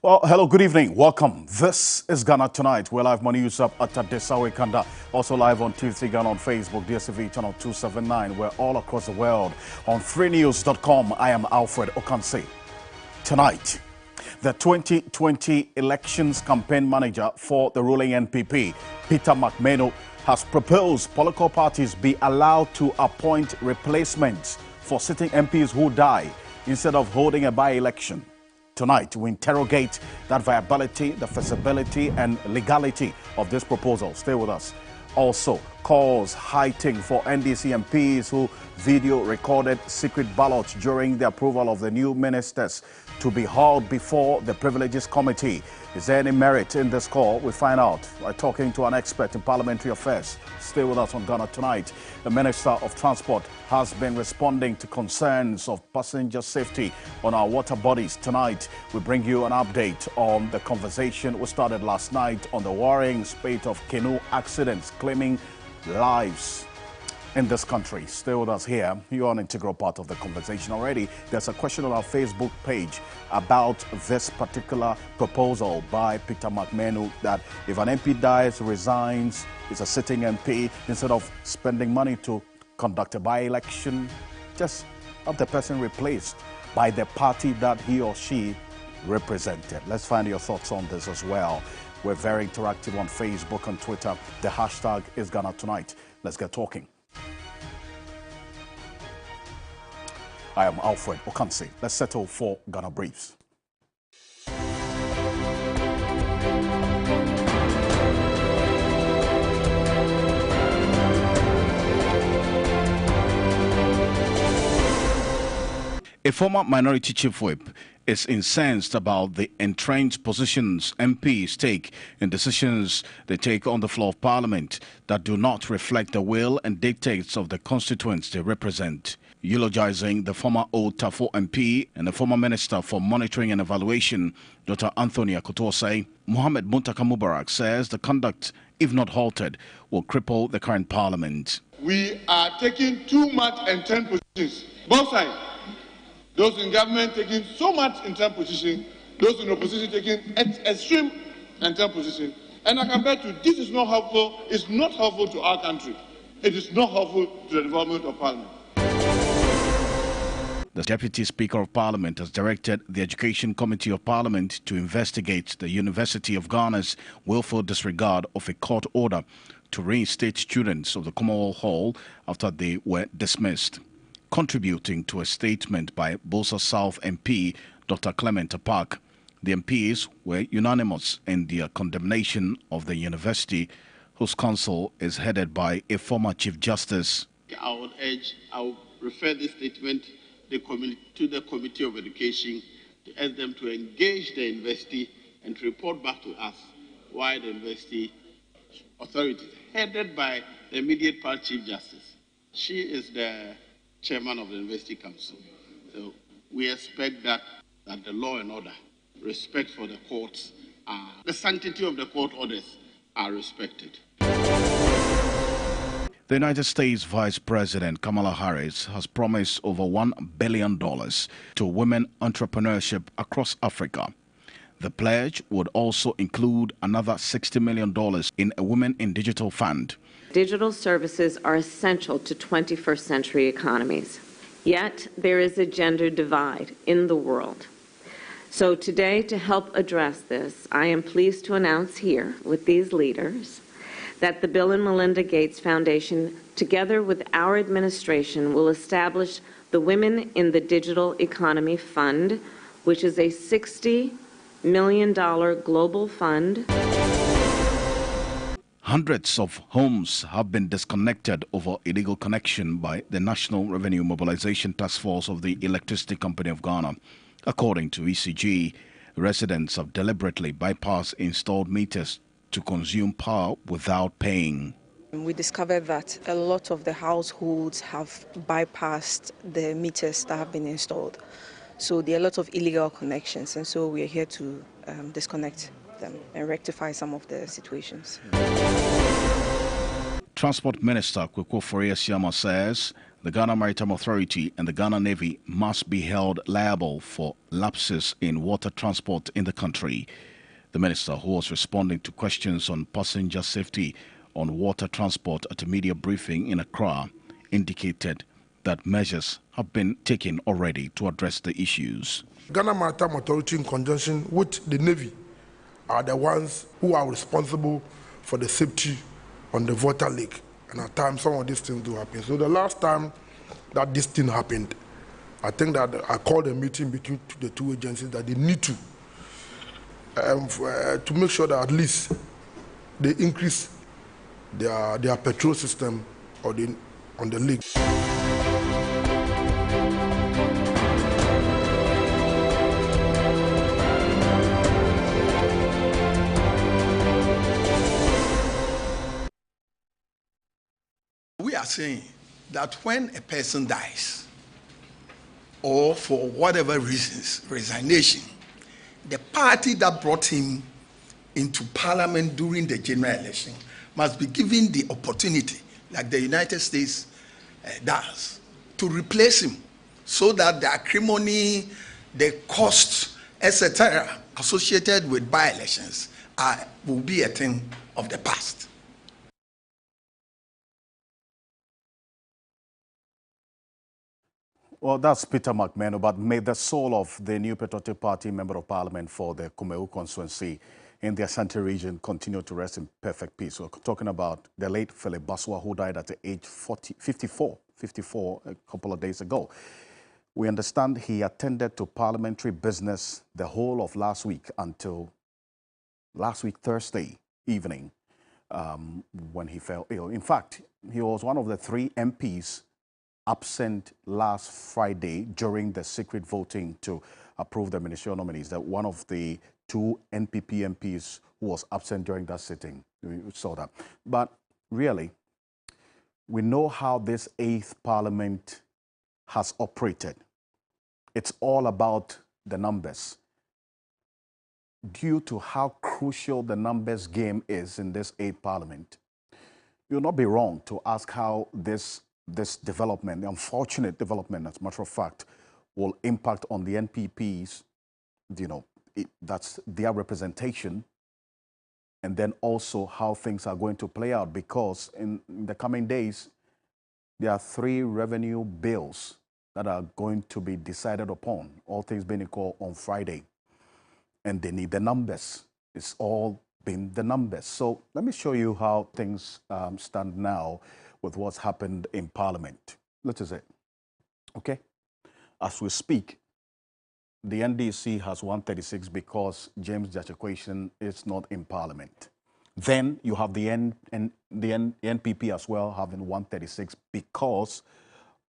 Well, hello, good evening. Welcome. This is Ghana Tonight. We're live on news up at Desawe Kanda. Also live on TV Ghana on Facebook, DSTV channel 279. We're all across the world on 3news.com. I am Alfred Ocansey. Tonight, the 2020 elections campaign manager for the ruling NPP, Peter McMahon, has proposed political parties be allowed to appoint replacements for sitting MPs who die instead of holding a by-election. Tonight, we interrogate that viability, the feasibility, and legality of this proposal. Stay with us. Also, calls heightened for NDC MPs who video recorded secret ballots during the approval of the new ministers to be hauled before the Privileges Committee. Is there any merit in this call? We find out by talking to an expert in parliamentary affairs. Stay with us on Ghana Tonight. The Minister of Transport has been responding to concerns of passenger safety on our water bodies. Tonight, we bring you an update on the conversation we started last night on the worrying spate of canoe accidents claiming lives in this country. Stay with us here. You're an integral part of the conversation already. There's a question on our Facebook page about this particular proposal by Peter McMahon that if an MP dies, resigns, is a sitting MP, instead of spending money to conduct a by-election, just have the person replaced by the party that he or she represented. Let's find your thoughts on this as well. We're very interactive on Facebook and Twitter. The hashtag is Ghana Tonight. Let's get talking. I am Alfred Ocansey. Let's settle for Ghana Briefs. A former minority chief whip is incensed about the entrenched positions MPs take in decisions they take on the floor of Parliament that do not reflect the will and dictates of the constituents they represent. Eulogizing the former Old Tafo MP and the former Minister for Monitoring and Evaluation, Dr. Anthony Akotosei, Mohamed Muntaka Mubarak says the conduct, if not halted, will cripple the current Parliament. We are taking too much entrenched positions, both sides. Those in government taking so much entrenched position, those in opposition taking extreme entrenched position. And I can bet you this is not helpful. It's not helpful to our country. It is not helpful to the development of Parliament. The Deputy Speaker of Parliament has directed the Education Committee of Parliament to investigate the University of Ghana's willful disregard of a court order to reinstate students of the Commonwealth Hall after they were dismissed. Contributing to a statement by Bosa South MP Dr. Clement Apak, the MPs were unanimous in their condemnation of the university, whose council is headed by a former Chief Justice. I will refer this statement to the Committee of Education to ask them to engage the university and to report back to us why the university authorities, headed by the immediate past Chief Justice, she is the chairman of the University Council. So we expect that the law and order, respect for the courts, the sanctity of the court orders are respected. The United States Vice President Kamala Harris has promised over $1 billion to women entrepreneurship across Africa. The pledge would also include another $60 million in a Women in Digital Fund. Digital services are essential to 21st century economies. Yet there is a gender divide in the world. So today, to help address this, I am pleased to announce here with these leaders that the Bill and Melinda Gates Foundation, together with our administration, will establish the Women in the Digital Economy Fund, which is a $60 million global fund. Hundreds of homes have been disconnected over illegal connection by the National Revenue Mobilization Task Force of the Electricity Company of Ghana. According to ECG, residents have deliberately bypassed installed meters to consume power without paying. We discovered that a lot of the households have bypassed the meters that have been installed. So there are a lot of illegal connections, and so we are here to disconnect them and rectify some of the situations. Transport Minister Kwekwo Foriasiama says the Ghana Maritime Authority and the Ghana Navy must be held liable for lapses in water transport in the country. The minister, who was responding to questions on passenger safety on water transport at a media briefing in Accra, indicated that measures have been taken already to address the issues. Ghana Maritime Authority, in conjunction with the Navy, are the ones who are responsible for the safety on the water lake. And at times, some of these things do happen. So the last time that this thing happened, I think that I called a meeting between the two agencies that they need to make sure that at least they increase their petrol system on the lake. We are saying that when a person dies, or for whatever reasons, resignation, the party that brought him into parliament during the general election must be given the opportunity, like the United States does, to replace him, so that the acrimony, the costs, etc., associated with by-elections will be a thing of the past. Well, that's Peter McMeno, but may the soul of the new Patriotic Party Member of Parliament for the Kumeu constituency in the Ashanti region continue to rest in perfect peace. We're talking about the late Philip Baswa, who died at the age 54 a couple of days ago. We understand he attended to parliamentary business the whole of last week until last week, Thursday evening, when he fell ill. In fact, he was one of the 3 MPs absent last Friday during the secret voting to approve the ministerial nominees. That one of the 2 NPP MPs who was absent during that sitting. We saw that. But really, we know how this 8th parliament has operated. It's all about the numbers. Due to how crucial the numbers game is in this 8th parliament, you'll not be wrong to ask how this development, the unfortunate development, as a matter of fact, will impact on the NPPs, that's their representation, and then also how things are going to play out, because in the coming days, there are 3 revenue bills that are going to be decided upon, all things being equal, on Friday. And they need the numbers. It's all been the numbers. So let me show you how things stand now with what's happened in Parliament. Look at it. Okay? As we speak, the NDC has 136 because James Jachekwason is not in Parliament. Then you have the NPP as well having 136 because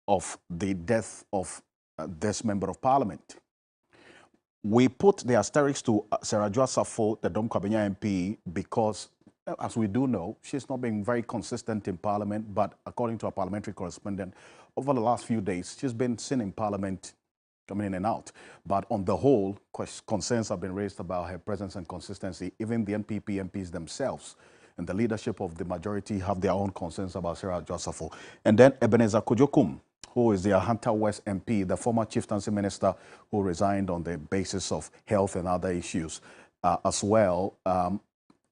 of the death of this member of Parliament. We put the asterisks to Sarah Joasafo, the Dom Kwabena MP, because, as we do know, she's not been very consistent in Parliament, but according to our parliamentary correspondent, over the last few days, she's been seen in Parliament coming in and out. But on the whole, concerns have been raised about her presence and consistency. Even the NPP MPs themselves and the leadership of the majority have their own concerns about Sarah Joasafo. And then Ebenezer Kojokum, who is the Ahanta West MP, the former chieftaincy minister who resigned on the basis of health and other issues as well.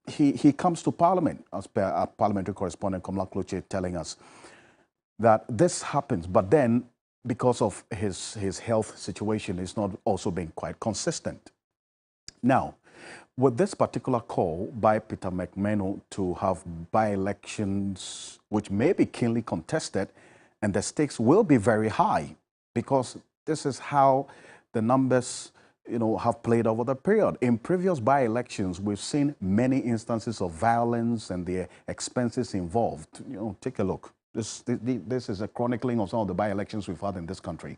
He comes to Parliament, as per our parliamentary correspondent Komla Kloche telling us that this happens, but then because of his health situation, he's not also being quite consistent. Now, with this particular call by Peter McMeno to have by-elections which may be keenly contested, and the stakes will be very high, because this is how the numbers, have played over the period. In previous by-elections, we've seen many instances of violence and the expenses involved. Take a look. This is a chronicling of some of the by-elections we've had in this country.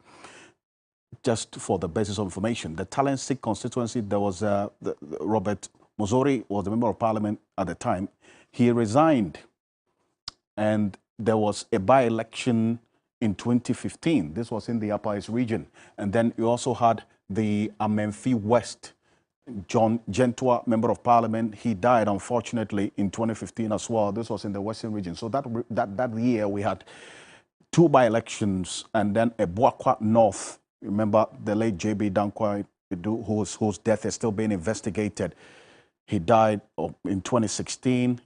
Just for the basis of information, the Talent constituency, there was Robert Mozori was the member of Parliament at the time. He resigned, and there was a by-election in 2015. This was in the Upper East region. And then you also had the Amenfi West John Gentua, Member of Parliament, he died unfortunately in 2015 as well. This was in the Western region. So that year we had 2 by-elections and then a Buakwa North. Remember the late J.B. Dankwa, whose death is still being investigated. He died in 2016,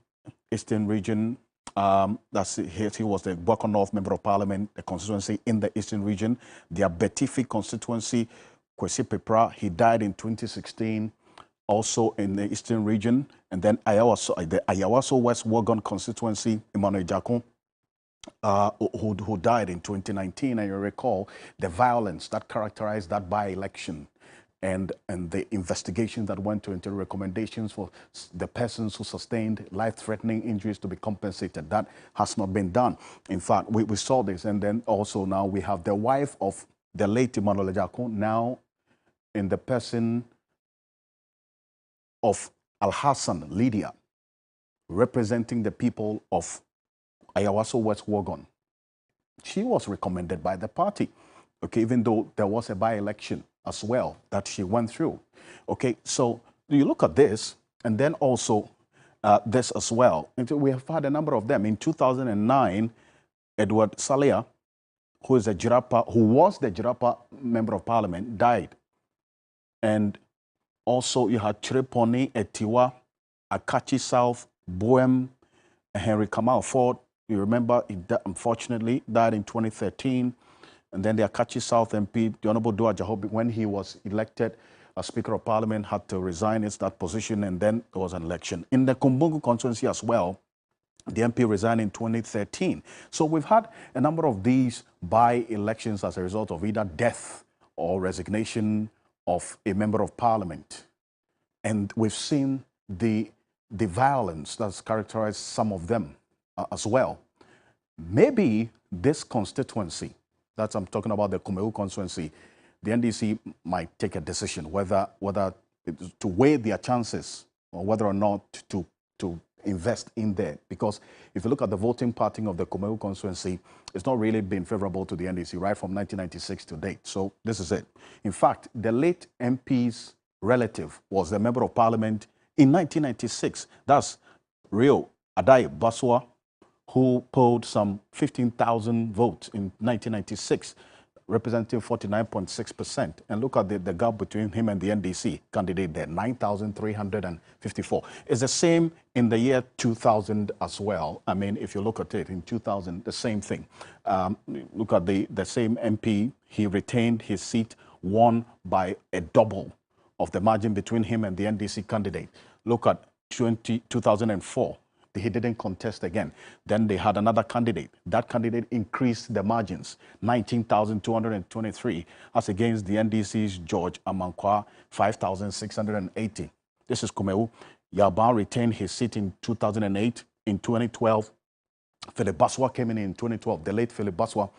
Eastern region. He was the Buakwa North Member of Parliament, the constituency in the Eastern region. The Abetifi constituency, Kwesi Pepra, he died in 2016, also in the Eastern region. And then the Ayawaso West Wogon constituency, Emmanuel Jakon, who died in 2019. And you recall the violence that characterized that by-election and the investigation that went into recommendations for the persons who sustained life-threatening injuries to be compensated. That has not been done. In fact, we saw this. And then also now we have the wife of the late Emmanuel Jakon, now in the person of Al-Hassan Lydia, representing the people of Ayawaso West Wogon. She was recommended by the party, okay, even though there was a by-election as well that she went through. Okay, so you look at this, and then also this as well. And we have had a number of them. In 2009, Edward Salia, who was the Jirapa Member of Parliament, died. And also you had Chireponi, Etiwa, Akachi South, Boem, Henry Kamal Ford. You remember, he unfortunately died in 2013. And then the Akachi South MP, the Honorable Dua Jahobi, when he was elected as Speaker of Parliament, had to resign that position, and then there was an election. In the Kumbungu constituency as well, the MP resigned in 2013. So we've had a number of these by-elections as a result of either death or resignation of a Member of Parliament. And we've seen the violence that's characterized some of them as well. Maybe this constituency, that's I'm talking about the Kumeu constituency, the NDC might take a decision whether to weigh their chances or whether or not to invest in there. Because if you look at the voting pattern of the Kumeu constituency, it's not really been favorable to the NDC right from 1996 to date. So this is it. In fact, the late MP's relative was the Member of Parliament in 1996. That's Rio Adai Baswa, who polled some 15,000 votes in 1996, representing 49.6%. And look at the gap between him and the NDC candidate there, 9,354. It's the same in the year 2000 as well. I mean, if you look at it in 2000, the same thing. Look at the same MP, he retained his seat, won by a double of the margin between him and the NDC candidate. Look at 2004. He didn't contest again. Then they had another candidate. That candidate increased the margins, 19,223, as against the NDC's George Amankwa, 5,680. This is Kumeu. Yaban retained his seat in 2008. In 2012, Philip Baswa came in 2012. The late Philip Baswa,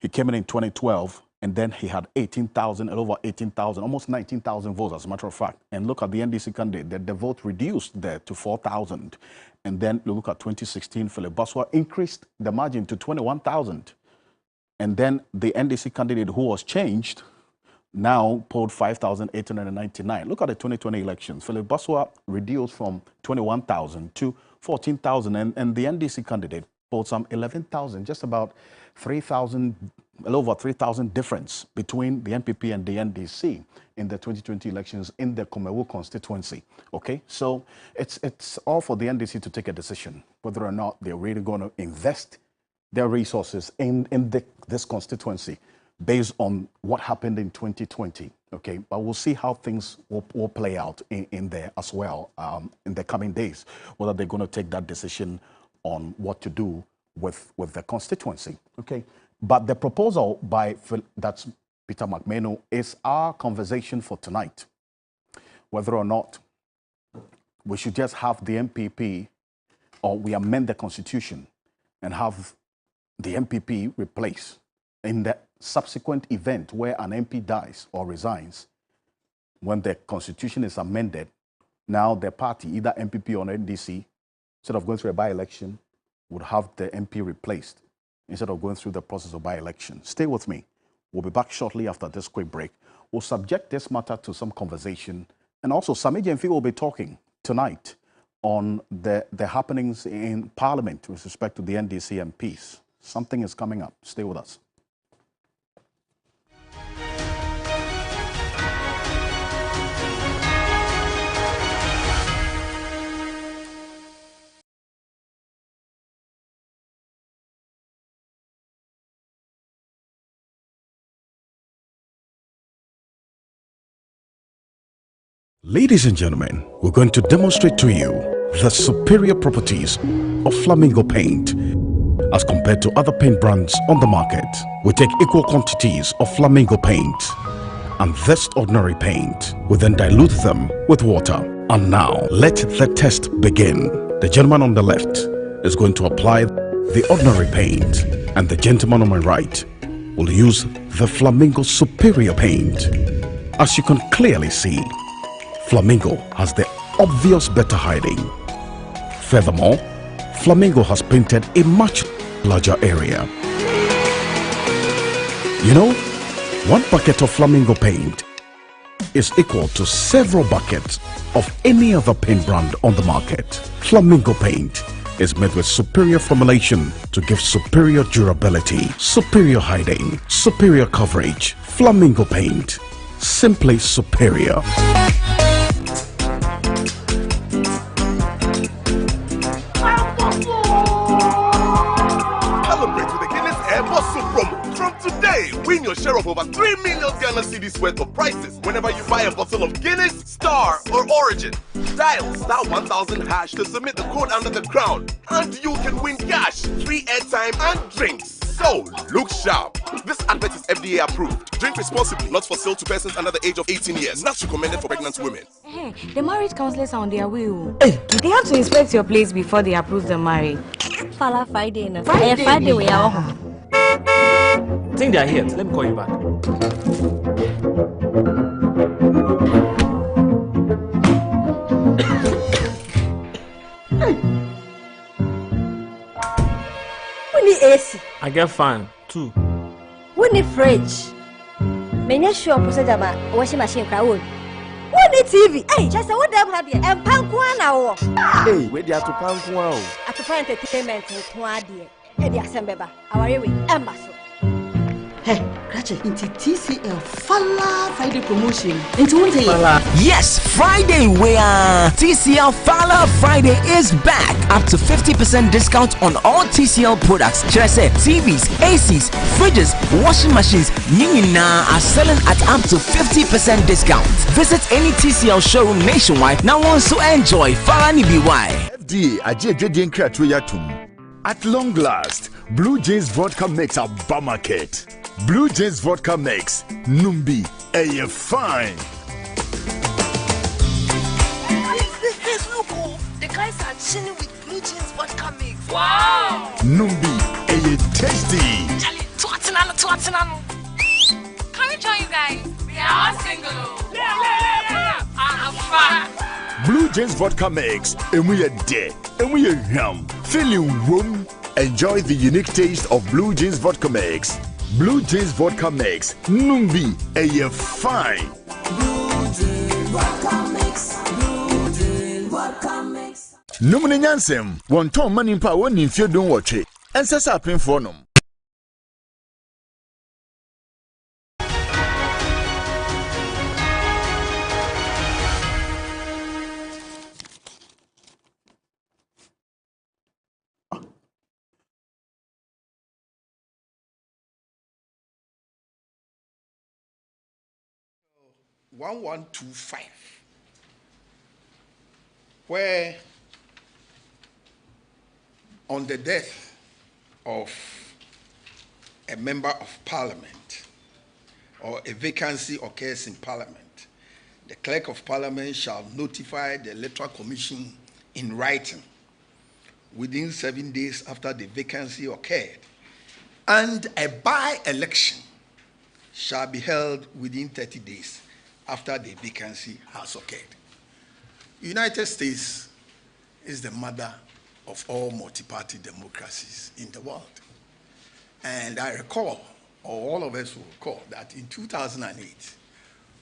he came in 2012. And then he had 18,000, over 18,000, almost 19,000 votes, as a matter of fact. And look at the NDC candidate, the vote reduced there to 4,000. And then look at 2016, Philip Baswa increased the margin to 21,000. And then the NDC candidate who was changed now polled 5,899. Look at the 2020 elections. Philip Baswa reduced from 21,000 to 14,000. And the NDC candidate polled some 11,000, just about 3,000, a little over 3,000 difference between the NPP and the NDC in the 2020 elections in the Kumewu constituency. Okay, so it's all for the NDC to take a decision whether or not they're really going to invest their resources in this constituency based on what happened in 2020. Okay, but we'll see how things will play out in there as well in the coming days, whether they're going to take that decision on what to do with the constituency. Okay. But the proposal that's Peter McMahon is our conversation for tonight. Whether or not we should just have the MPP or we amend the constitution and have the MPP replaced in the subsequent event where an MP dies or resigns. When the constitution is amended, now the party, either MPP or NDC, instead of going through a by-election, would have the MP replaced instead of going through the process of by-election. Stay with me. We'll be back shortly after this quick break. We'll subject this matter to some conversation And also, Sami Jemfi will be talking tonight on the happenings in Parliament with respect to the NDC MPs. Something is coming up. Stay with us. Ladies and gentlemen, we're going to demonstrate to you the superior properties of Flamingo paint as compared to other paint brands on the market. We take equal quantities of Flamingo paint and this ordinary paint. We then dilute them with water. And now, let the test begin. The gentleman on the left is going to apply the ordinary paint, and the gentleman on my right will use the Flamingo superior paint. As you can clearly see, Flamingo has the obvious better hiding. Furthermore, Flamingo has painted a much larger area. You know, one bucket of Flamingo paint is equal to several buckets of any other paint brand on the market. Flamingo paint is made with superior formulation to give superior durability, superior hiding, superior coverage. Flamingo paint, simply superior. Win your share of over 3 million Ghana cedis worth of prizes whenever you buy a bottle of Guinness, Star, or Origin. Dial *1000# to submit the code under the crown, and you can win cash, free airtime, and drinks. So, look sharp. This advert is FDA approved. Drink responsibly, not for sale to persons under the age of 18 years. Not recommended for pregnant women. Hey, the marriage counselors are on their way. Hey. They have to inspect your place before they approve the marriage. Fala Friday. Friday we are home. I think they are here. Let me call you back. We need AC. I get fan too. We need fridge. Many sure procedure washing machine crowd. We need TV. Hey, just what they have here. And Pankwana. Hey, where they are to Pankwana? At the entertainment in Kwadi. Hey, the assembly. Our way. Embassy. Hey, Krache, into TCL Fala Friday promotion. Into one day. Yes, Friday we are. TCL Fala Friday is back. Up to 50% discount on all TCL products. Should I say TVs, ACs, fridges, washing machines, Nina are selling at up to 50% discount. Visit any TCL showroom nationwide now wants to enjoy Fala Nibiwai. FDA Ajay Kratuyatum. At long last, Blue Jays Vodka makes a bummer kit. Blue Jays Vodka makes Numbi a fine. Look, the guys are chilling with Blue Jays Vodka mix. Wow! Numbi a tasty. Can we join you guys? We are all single. Yeah. Blue Jays Vodka mix, and we are dead, and we are yum. Feeling warm. Enjoy the unique taste of Blue Jays Vodka mix. Blue Jays Vodka mix, Numbi, a fine. Blue Jays Vodka mix, Blue Jays Vodka mix. Numuni Nyansem, one ton money pa one in few don't watch it, and says up in for them. .1125, where on the death of a member of parliament or a vacancy occurs in parliament, the clerk of parliament shall notify the electoral commission in writing within 7 days after the vacancy occurred, and a by-election shall be held within 30 days after the vacancy has occurred. United States is the mother of all multi-party democracies in the world. And I recall, or all of us will recall, that in 2008,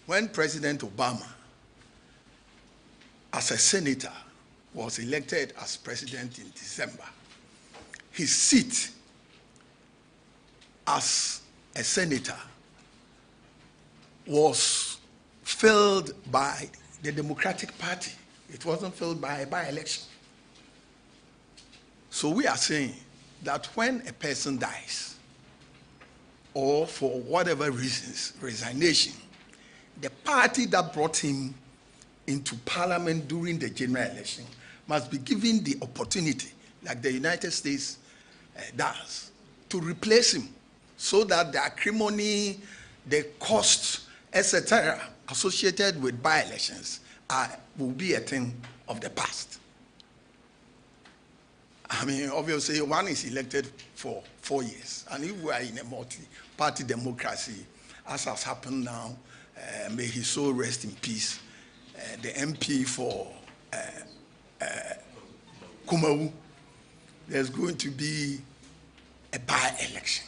when President Obama as a senator, was elected as president in December. His seat as a senator was filled by the Democratic Party. It wasn't filled by a by-election. So we are saying that when a person dies, or for whatever reasons, resignation, the party that brought him into parliament during the general election must be given the opportunity, like the United States does, to replace him, so that the acrimony, the costs, etc., associated with by-elections will be a thing of the past. I mean, obviously, one is elected for 4 years, and if we are in a multi-party democracy, as has happened now, may his soul rest in peace, the MP for Kumawu, there's going to be a by-election.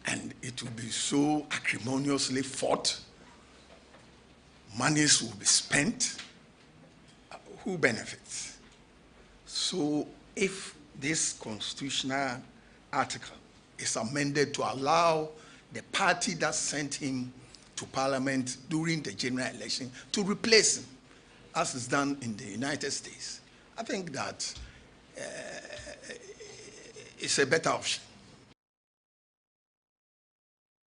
And it will be so acrimoniously fought. Monies will be spent. Who benefits? So if this constitutional article is amended to allow the party that sent him to parliament during the general election to replace him, as is done in the United States, I think that it's a better option.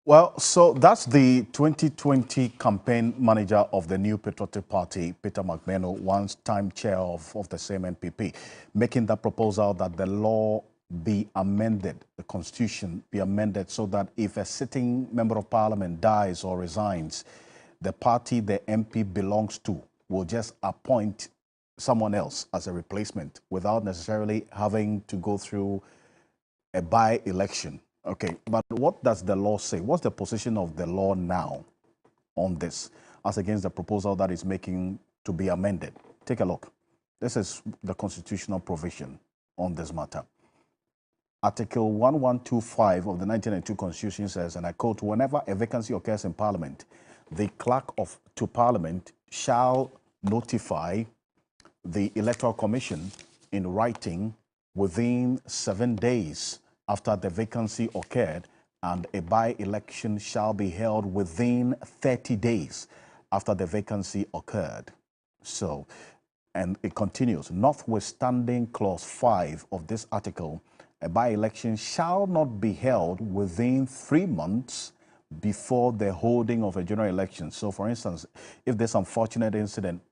Well, so that's the 2020 campaign manager of the New Patriotic Party, Peter McMeno, once-time chair of the same NPP, making that proposal that the law be amended, the constitution be amended, so that if a sitting member of parliament dies or resigns, the party the MP belongs to will just appoint someone else as a replacement without necessarily having to go through a by-election. Okay, but what does the law say? What's the position of the law now on this, as against the proposal that is making to be amended? Take a look. This is the constitutional provision on this matter. Article 1125 of the 1992 Constitution says, and I quote, "Whenever a vacancy occurs in Parliament, the clerk to Parliament shall notify the Electoral Commission in writing within 7 days after the vacancy occurred, and a by-election shall be held within 30 days after the vacancy occurred." So, and it continues, notwithstanding clause 5 of this article, a by-election shall not be held within 3 months before the holding of a general election. So, for instance, if this unfortunate incident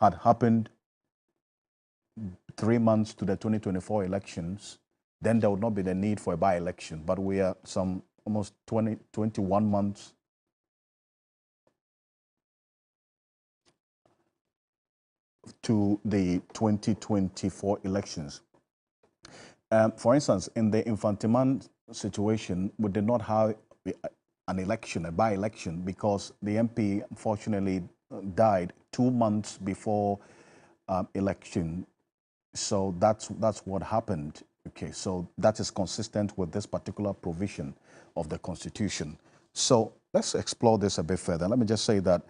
had happened 3 months to the 2024 elections, then there would not be the need for a by-election. But we are some almost 21 months to the 2024 elections. For instance, in the Infantiman situation, we did not have an election, a by-election, because the MP unfortunately died 2 months before election. So that's what happened. Okay, so that is consistent with this particular provision of the Constitution. So let's explore this a bit further. Let me just say that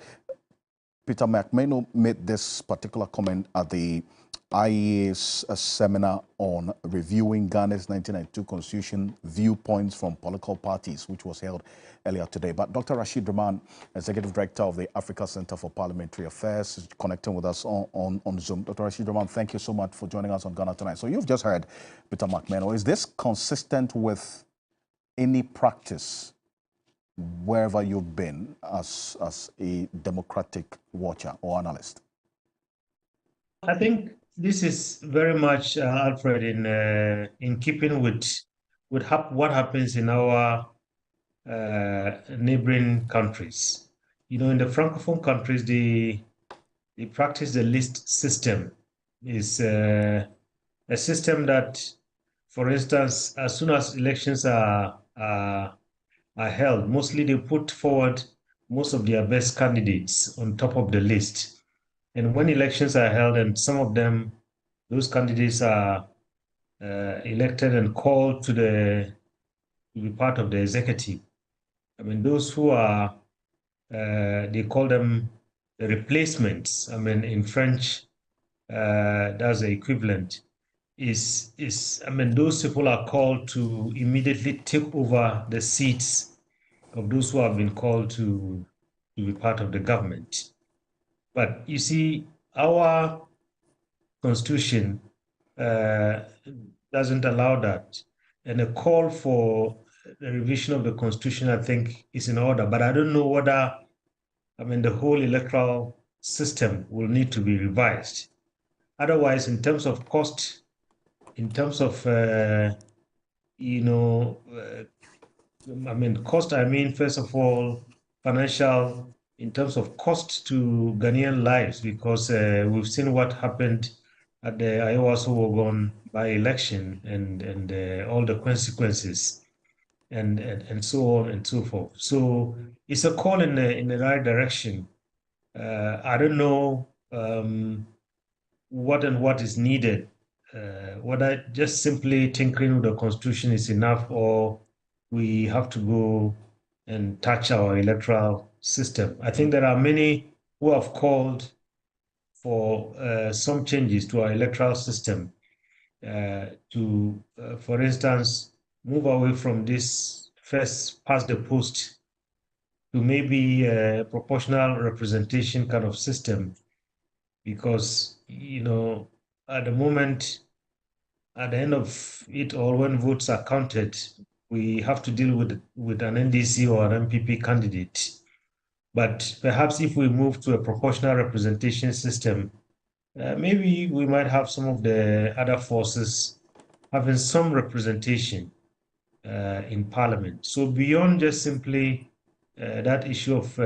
Peter McMeno made this particular comment at the IEA's seminar on reviewing Ghana's 1992 Constitution viewpoints from political parties, which was held earlier today. But Dr. Rashid Rahman, Executive Director of the Africa Center for Parliamentary Affairs, is connecting with us on Zoom. Dr. Rashid Rahman, thank you so much for joining us on Ghana Tonight. So you've just heard Peter McMeno. Is this consistent with any practice wherever you've been as a democratic watcher or analyst? I think this is very much, Alfred, in keeping with what happens in our neighboring countries. You know, in the Francophone countries, they practice the list system. Is a system that, for instance, as soon as elections are held, mostly they put forward most of their best candidates on top of the list. And when elections are held, and some of them, those candidates are elected and called to be part of the executive. I mean, those who are, they call them the replacements, I mean, in French, that's the equivalent, is I mean, those people are called to immediately take over the seats of those who have been called to be part of the government. But you see, our constitution doesn't allow that. And a call for the revision of the constitution, I think, is in order. But I don't know whether, I mean, the whole electoral system will need to be revised. Otherwise, in terms of cost, in terms of, you know, I mean, cost, I mean, first of all, financial, in terms of cost to Ghanaian lives, because we've seen what happened at the Iowa Wogon by-election and all the consequences and so on and so forth. So it's a call in the right direction. I don't know what is needed, whether just simply tinkering with the constitution is enough, or we have to go and touch our electoral system. I think there are many who have called for some changes to our electoral system to, for instance, move away from this first past the post to maybe a proportional representation kind of system, because, you know, at the moment, at the end of it all, when votes are counted, we have to deal with an NDC or an MPP candidate. But perhaps if we move to a proportional representation system, maybe we might have some of the other forces having some representation in parliament. So beyond just simply that issue of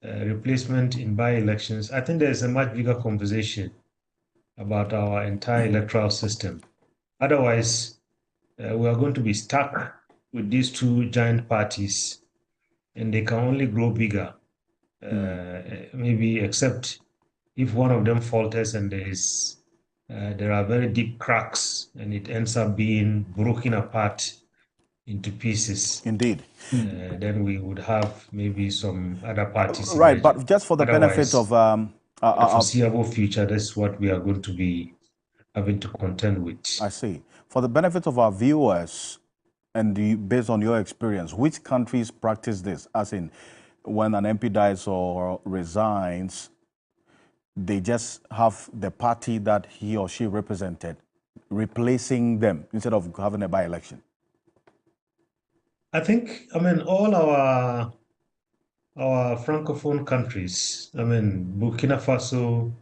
replacement in by-elections, I think there's a much bigger conversation about our entire electoral system. Otherwise, we are going to be stuck with these two giant parties, and they can only grow bigger, maybe except if one of them falters and there are very deep cracks and it ends up being broken apart into pieces. Indeed. Then we would have maybe some other parties. Right, but just for the benefit of the foreseeable future, that's what we are going to be having to contend with. I see. For the benefit of our viewers, and based on your experience, which countries practice this? As in, when an MP dies or resigns, they just have the party that he or she represented replacing them instead of having a by-election? I think, I mean, all our francophone countries, I mean, Burkina Faso,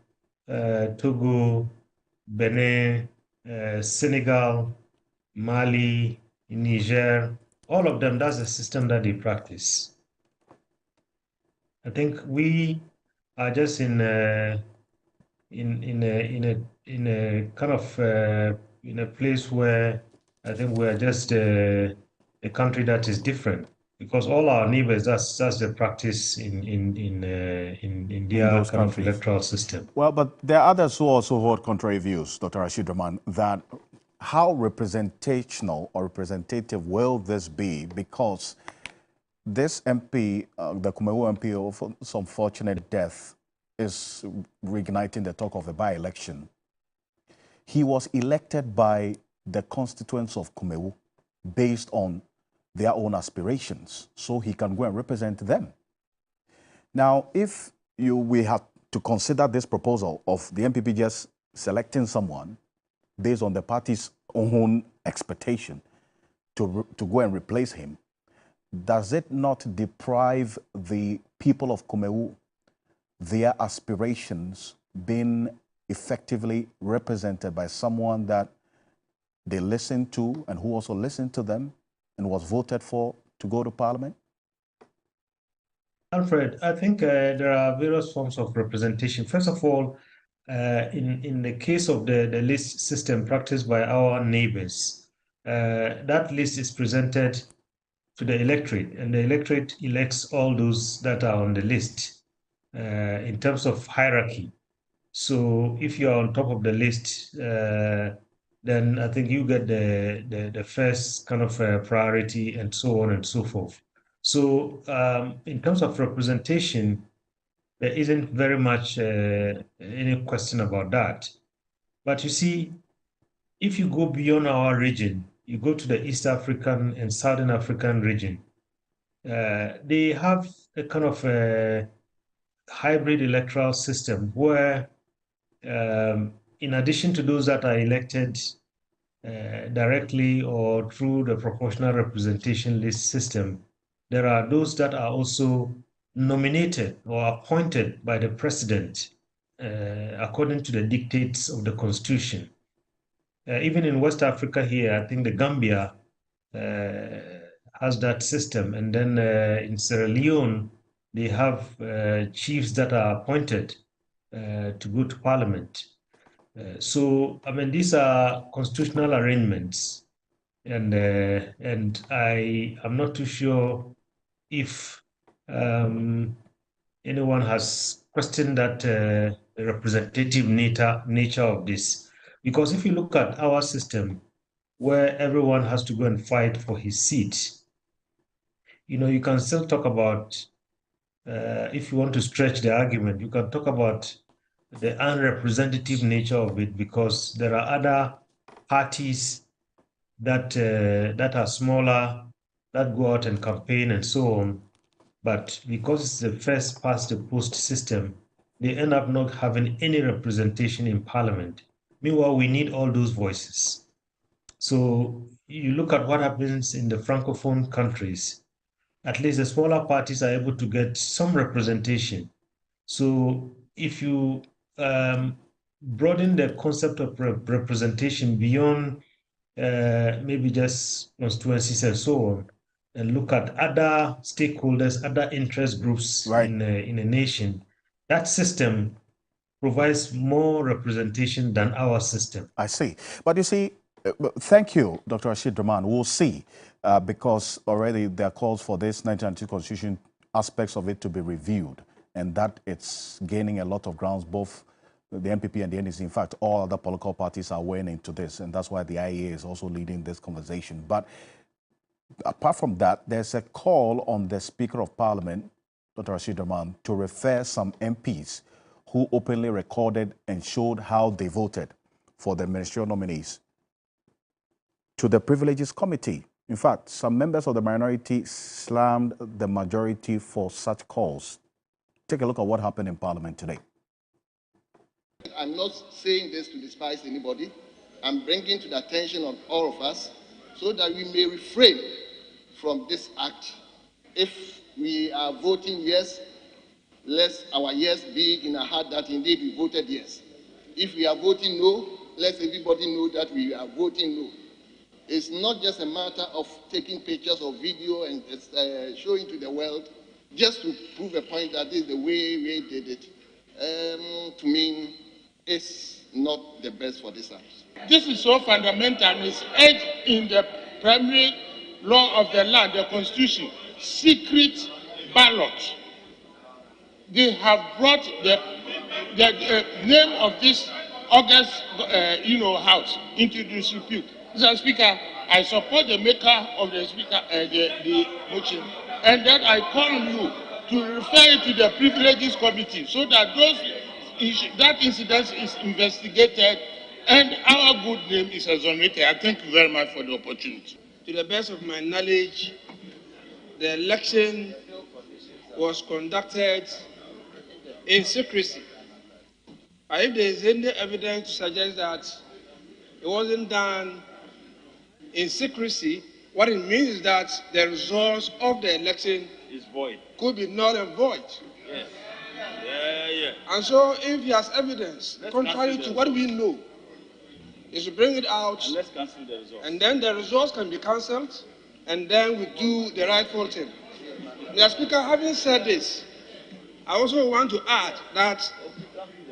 Togo, Benin, Senegal, Mali, Niger, all of them, that's the system that they practice. I think we are just in a kind of in a place where I think we are just a country that is different, because all our neighbors, that's the practice in their those kind countries. of electoral system. Well, but there are others who also hold contrary views, Dr. Rashid Rahman, that how representational or representative will this be? Because this MP, the Kumewu MP, of some fortunate death, is reigniting the talk of a by-election. He was elected by the constituents of Kumewu based on their own aspirations, so he can go and represent them. Now, if we have to consider this proposal of the MPP just selecting someone based on the party's own expectation to go and replace him, does it not deprive the people of Kumewu their aspirations being effectively represented by someone that they listened to and who also listened to them and was voted for to go to parliament? Alfred, I think there are various forms of representation. First of all, in the case of the list system practiced by our neighbors, that list is presented to the electorate, and the electorate elects all those that are on the list in terms of hierarchy. So if you're on top of the list, then I think you get the first kind of priority, and so on and so forth. So in terms of representation, there isn't very much any question about that. But you see, if you go beyond our region, you go to the East African and Southern African region, they have a kind of a hybrid electoral system where, in addition to those that are elected directly or through the proportional representation list system, there are those that are also nominated or appointed by the president according to the dictates of the constitution. Even in West Africa here, I think the Gambia has that system. And then in Sierra Leone, they have chiefs that are appointed to go to parliament. So, I mean, these are constitutional arrangements. And I am not too sure if anyone has questioned that the representative nature of this. Because if you look at our system, where everyone has to go and fight for his seat, you can still talk about, if you want to stretch the argument, you can talk about the unrepresentative nature of it, because there are other parties that are smaller, that go out and campaign and so on. But because it's the first past the post system, they end up not having any representation in parliament. Meanwhile, we need all those voices. So you look at what happens in the Francophone countries, at least the smaller parties are able to get some representation. So if you broaden the concept of representation beyond maybe just constituencies and so on, and look at other stakeholders, other interest groups in a nation, that system provides more representation than our system. I see. But you see, thank you, Dr. Rashid Rahman. We'll see, because already there are calls for this 1992 Constitution aspects of it to be reviewed, and that it's gaining a lot of grounds, both the MPP and the NDC. In fact, all other political parties are weighing into this, and that's why the IEA is also leading this conversation. But apart from that, there's a call on the Speaker of Parliament, Dr. Rashid Rahman, to refer some MPs who openly recorded and showed how they voted for the ministerial nominees to the Privileges Committee. In fact, some members of the minority slammed the majority for such calls. Take a look at what happened in Parliament today. I'm not saying this to despise anybody. I'm bringing to the attention of all of us so that we may refrain from this act. If we are voting yes, let our yes be in our heart that indeed we voted yes. If we are voting no, let everybody know that we are voting no. It's not just a matter of taking pictures or video and showing to the world just to prove a point that this is the way we did it. To me, it's not the best for this house. This is so fundamental and it's edged in the primary law of the land, the Constitution, secret ballot. They have brought the name of this August, house into disrepute. Mr. Speaker, I support the maker of the speaker, the motion, and that I call on you to refer it to the Privileges Committee so that that incident is investigated and our good name is exonerated. I thank you very much for the opportunity. To the best of my knowledge, the election was conducted in secrecy. If there is any evidence to suggest that it wasn't done in secrecy, what it means is that the results of the election is void. Could be null and void. Yes. Yeah. And so if he has evidence contrary to what we know, he should bring it out. And let's cancel the results. And then the results can be cancelled, and then we do the rightful thing. Mr. Speaker, having said this, I also want to add that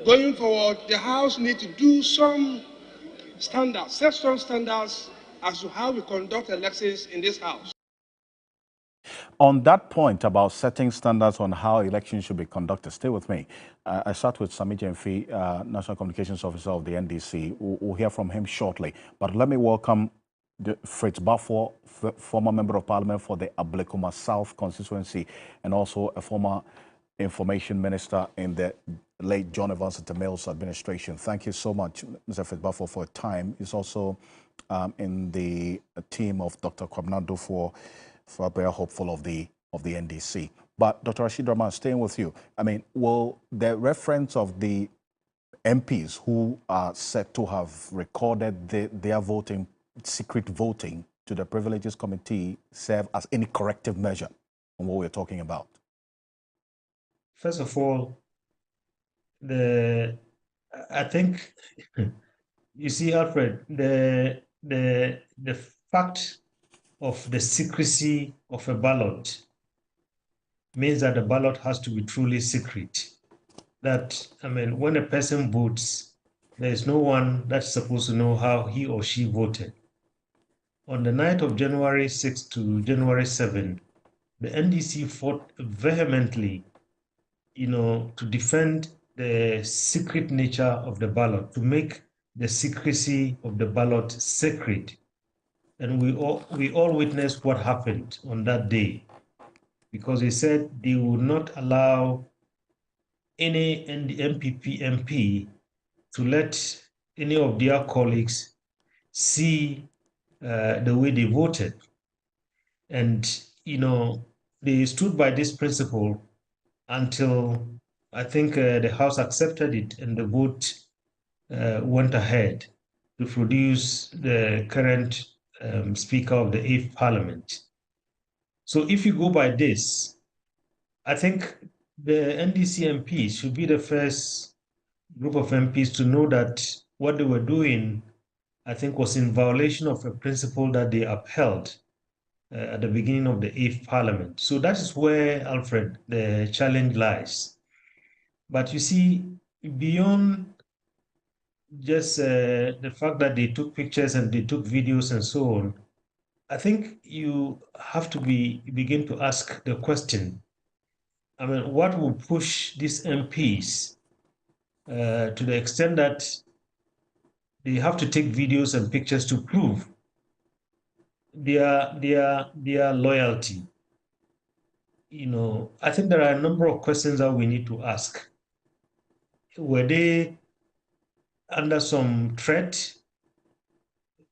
going forward, the House needs to do some standards, set some standards as to how we conduct elections in this House. On that point about setting standards on how elections should be conducted, stay with me. I sat with Sami Jemfi, National Communications Officer of the NDC. We'll hear from him shortly. But let me welcome Fritz Baffour, former Member of Parliament for the Ablekuma South constituency and also a former Information Minister in the late John Evans Mills administration. Thank you so much, Mr. Fitbafo, for your time. He's also in the team of Dr. Kwabena for very hopeful of the NDC. But Dr. Rashid Rahman, staying with you, I mean, will the reference of the MPs who are said to have recorded their voting, secret voting, to the Privileges Committee serve as any corrective measure on what we're talking about? First of all, I think you see, Alfred, the fact of the secrecy of a ballot means that the ballot has to be truly secret. That, I mean, when a person votes, there is no one that's supposed to know how he or she voted. On the night of January 6 to January 7, the NDC fought vehemently, to defend the secret nature of the ballot, to make the secrecy of the ballot sacred. And we all witnessed what happened on that day, because they said they would not allow any MPP MP to let any of their colleagues see the way they voted. And, they stood by this principle until I think the House accepted it and the vote went ahead to produce the current Speaker of the 8th Parliament. So if you go by this, I think the NDC MPs should be the first group of MPs to know that what they were doing, I think, was in violation of a principle that they upheld at the beginning of the 8th Parliament. So that is where, Alfred, the challenge lies. But you see, beyond just the fact that they took pictures and they took videos and so on, I think you have to begin to ask the question, I mean, what will push these MPs to the extent that they have to take videos and pictures to prove their loyalty? I think there are a number of questions that we need to ask. Were they under some threat?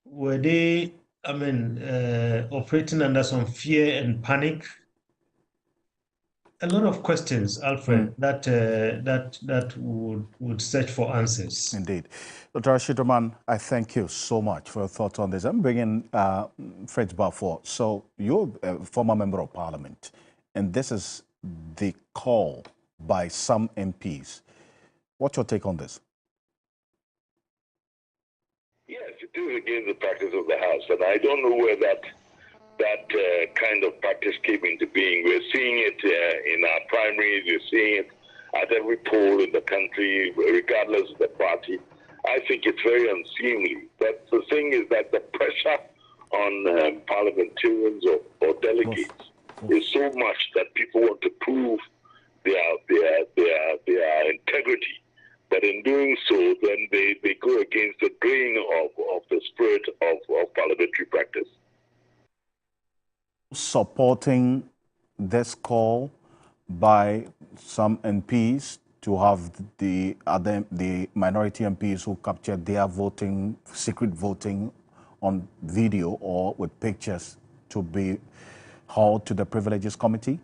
Were they, operating under some fear and panic? A lot of questions, Alfred, that would search for answers. Indeed. Dr. Rashid Rahman, I thank you so much for your thoughts on this. I'm bringing Fred Bafor. So you're a former member of Parliament, and this is the call by some MPs. What's your take on this? Yes, it is against the practice of the House, and I don't know where that kind of practice came into being. We're seeing it in our primaries, we're seeing it at every poll in the country, regardless of the party. I think it's very unseemly. But the thing is that the pressure on parliamentarians or delegates is so much that people want to prove their integrity. But in doing so, then they go against the grain of the spirit of parliamentary practice. Supporting this call by some MPs to have the minority MPs who captured their voting, secret voting on video or with pictures to be hauled to the Privileges Committee?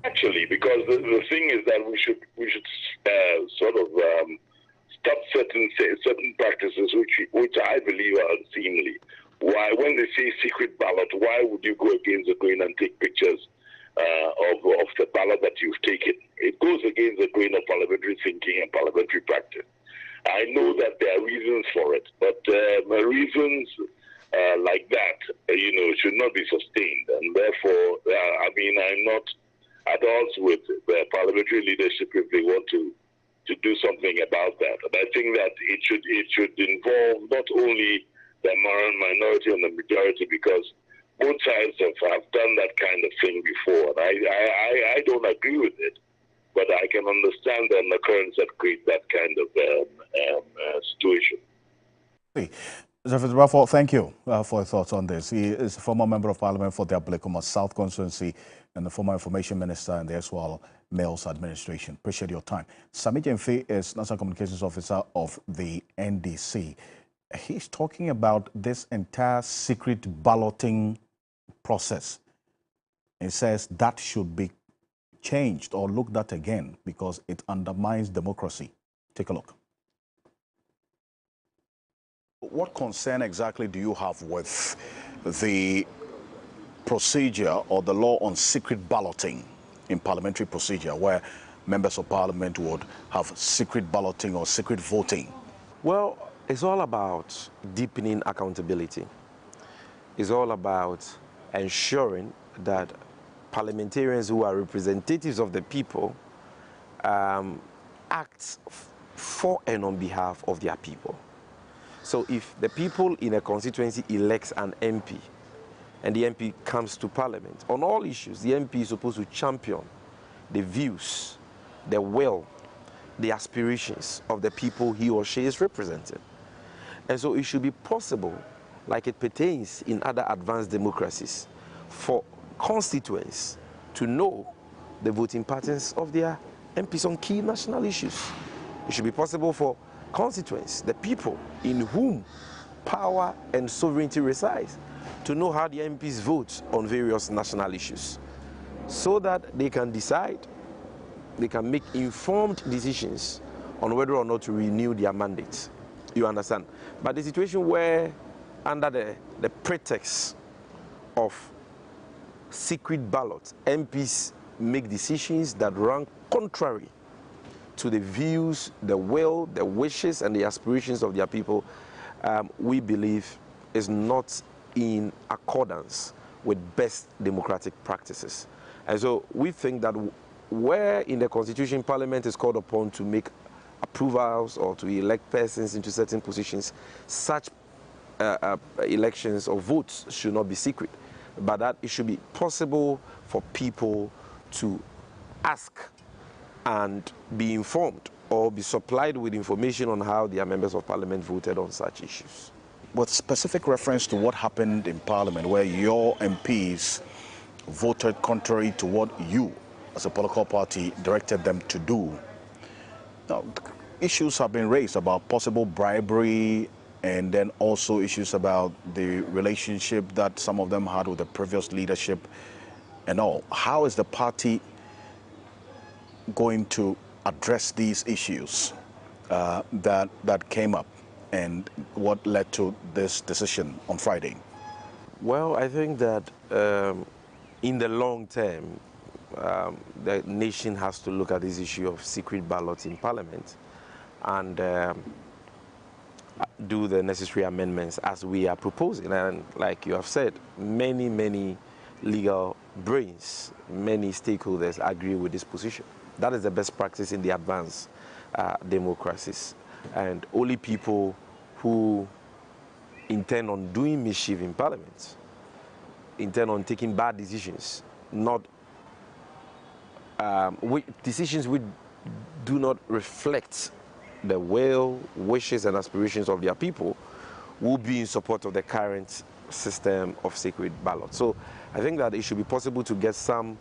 Actually, because the thing is that we should sort of stop certain practices which I believe are unseemly. Why, when they say secret ballot, why would you go against the grain and take pictures of the ballot that you've taken? It goes against the grain of parliamentary thinking and parliamentary practice. I know that there are reasons for it, but reasons like that, should not be sustained. And therefore, I'm not at odds with the parliamentary leadership if they want to do something about that. And I think that it should involve not only the minority and the majority, because both sides have done that kind of thing before. And I don't agree with it, but I can understand the occurrence that creates that kind of situation. Zephyr Bradford, thank you for your thoughts on this. He is a former member of parliament for the Ablekuma South constituency and the former information minister in the Eswal Mills administration. Appreciate your time. Sami Jemfe is National Communications Officer of the NDC. He's talking about this entire secret balloting process. He says that should be changed or looked at again because it undermines democracy. Take a look. What concern exactly do you have with the procedure or the law on secret balloting in parliamentary procedure, where members of parliament would have secret balloting or secret voting? Well, it's all about deepening accountability. It's all about ensuring that parliamentarians who are representatives of the people act for and on behalf of their people. So if the people in a constituency elects an MP and the MP comes to parliament, on all issues, the MP is supposed to champion the views, the will, the aspirations of the people he or she is representing. And so it should be possible, like it pertains in other advanced democracies, for constituents to know the voting patterns of their MPs on key national issues. It should be possible for constituents, the people in whom power and sovereignty resides, to know how the MPs vote on various national issues, so that they can decide, they can make informed decisions on whether or not to renew their mandates. You understand? But the situation where, under the pretext of secret ballots, MPs make decisions that run contrary to the views, the will, the wishes, and the aspirations of their people, we believe is not in accordance with best democratic practices. And so we think that where in the Constitution Parliament is called upon to make approvals or to elect persons into certain positions, such elections or votes should not be secret, but that it should be possible for people to ask and be informed or be supplied with information on how their members of parliament voted on such issues. With specific reference to what happened in parliament, where your MPs voted contrary to what you, as a political party, directed them to do. Now, issues have been raised about possible bribery, and then also issues about the relationship that some of them had with the previous leadership and all. How is the party going to address these issues that came up, and what led to this decision on Friday? Well, I think that in the long term, the nation has to look at this issue of secret ballots in parliament and do the necessary amendments as we are proposing. And like you have said, many legal brains, many stakeholders agree with this position. That is the best practice in the advanced democracies. And only people who intend on doing mischief in parliament, intend on taking bad decisions, not decisions which do not reflect the will, wishes, and aspirations of their people, will be in support of the current system of secret ballot. So I think that it should be possible to get some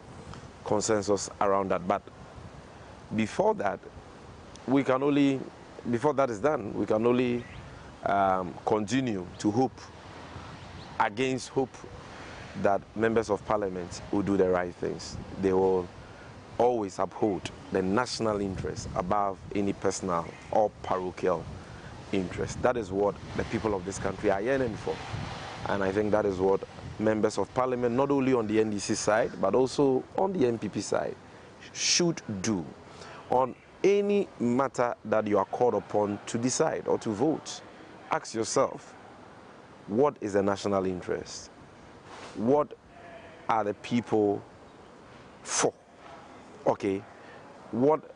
consensus around that. But before that, before that is done, we can only continue to hope against hope that members of parliament will do the right things. They will always uphold the national interest above any personal or parochial interest. That is what the people of this country are yearning for. And I think that is what members of parliament, not only on the NDC side, but also on the NPP side, should do on any matter that you are called upon to decide or to vote. Ask yourself, what is the national interest? What are the people for? Okay, what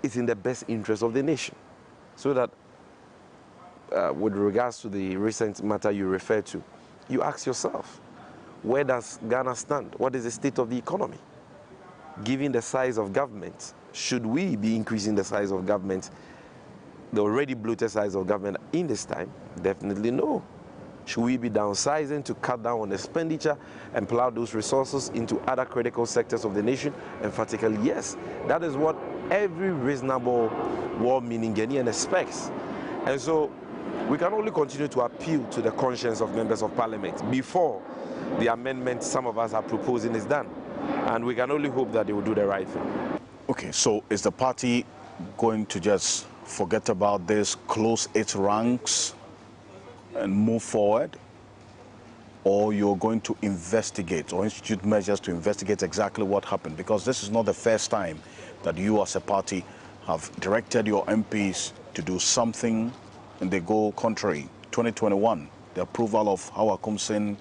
is in the best interest of the nation? So that with regards to the recent matter you referred to, you ask yourself, where does Ghana stand? What is the state of the economy? Given the size of government, should we be increasing the size of government the already bloated size of government in this time? Definitely no. Should we be downsizing to cut down on expenditure and plow those resources into other critical sectors of the nation? Emphatically, yes. That is what every reasonable, well-meaning Ghanaian expects. And so we can only continue to appeal to the conscience of members of parliament before the amendment some of us are proposing is done. And we can only hope that they will do the right thing. Okay, so is the party going to just forget about this, close its ranks, and move forward? Or you're going to investigate or institute measures to investigate exactly what happened? Because this is not the first time that you as a party have directed your MPs to do something and they go contrary. 2021, the approval of Hawa Kumsin,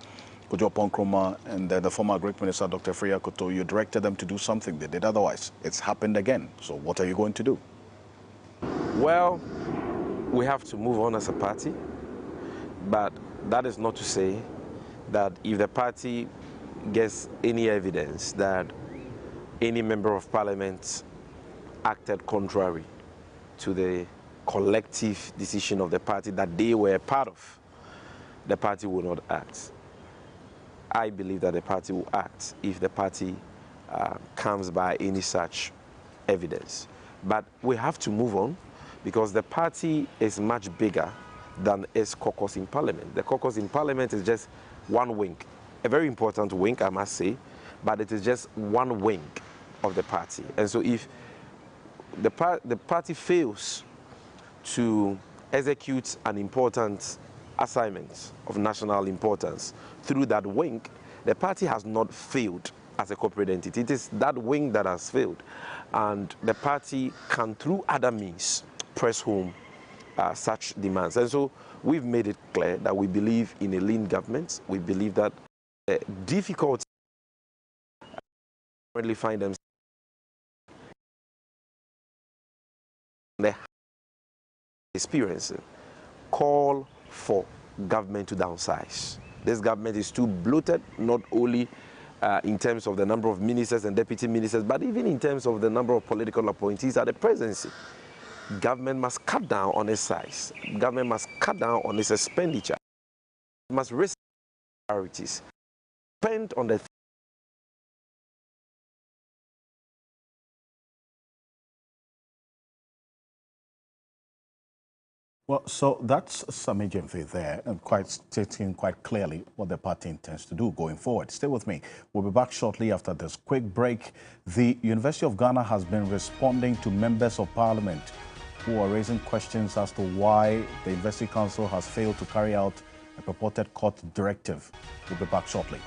Kojo Ponkroma, and the former Great Minister, Dr. Freya Koto, you directed them to do something. They did otherwise. It's happened again. So what are you going to do? Well, we have to move on as a party. But that is not to say that if the party gets any evidence that any member of parliament acted contrary to the collective decision of the party that they were a part of, the party will not act. I believe that the party will act if the party comes by any such evidence. But we have to move on because the party is much bigger than its caucus in parliament. The caucus in parliament is just one wing, a very important wing, I must say, but it is just one wing of the party. And so if the party fails to execute an important assignment of national importance through that wing, the party has not failed as a corporate entity. It is that wing that has failed. And the party can, through other means, press home such demands. And so we've made it clear that we believe in a lean government. We believe that difficulties currently find themselves experiencing call for government to downsize. This government is too bloated, not only in terms of the number of ministers and deputy ministers, but even in terms of the number of political appointees at the presidency. Government must cut down on its size. Government must cut down on its expenditure. It must risk priorities. Depend on the Well, so that's some agency there and stating quite clearly what the party intends to do going forward. Stay with me. We'll be back shortly after this quick break. The University of Ghana has been responding to members of parliament who are raising questions as to why the University Council has failed to carry out a purported court directive. We'll be back shortly.